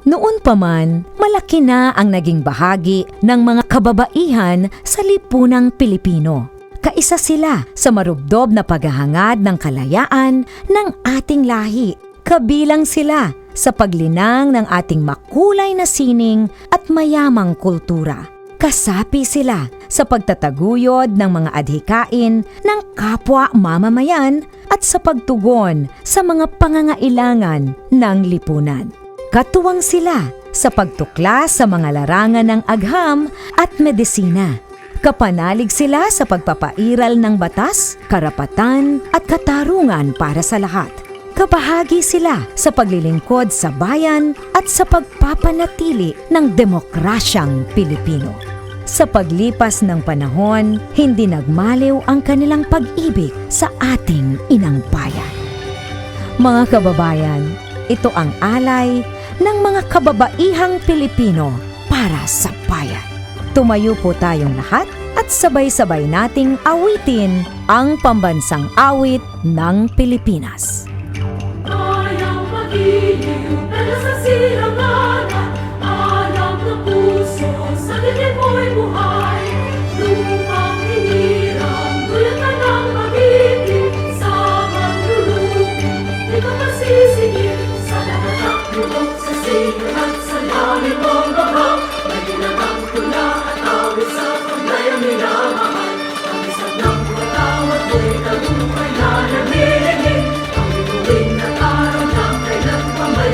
Noon pa man, malaki na ang naging bahagi ng mga kababaihan sa lipunang Pilipino. Kaisa sila sa marubdob na paghahangad ng kalayaan ng ating lahi. Kabilang sila sa paglinang ng ating makulay na sining at mayamang kultura. Kasapi sila sa pagtataguyod ng mga adhikain ng kapwa mamamayan at sa pagtugon sa mga pangangailangan ng lipunan. Katuwang sila sa pagtuklas sa mga larangan ng agham at medisina. Kapanalig sila sa pagpapairal ng batas, karapatan at katarungan para sa lahat. Kabahagi sila sa paglilingkod sa bayan at sa pagpapanatili ng demokrasyang Pilipino. Sa paglipas ng panahon, hindi nagmaliw ang kanilang pag-ibig sa ating inang bayan. Mga kababayan, ito ang alay ng mga kababaihang Pilipino para sa bayan. Tumayo po tayong lahat at sabay-sabay nating awitin ang pambansang awit ng Pilipinas. Ayang magiliw, pero sa silanganan, alam ng puso, sa dilim mo'y buhay. Lupang hinirang, dulot ka ng magiging, sa manlulupi, di ka masisingil, sa lahat ng tulog, sa sino at sa langit mong babang, may ginagang tula at awit sa paglayang minamahal. Ang isang ng matawad mo'y tagumpay na nabirigin, ang bituin at araw na kailan pa may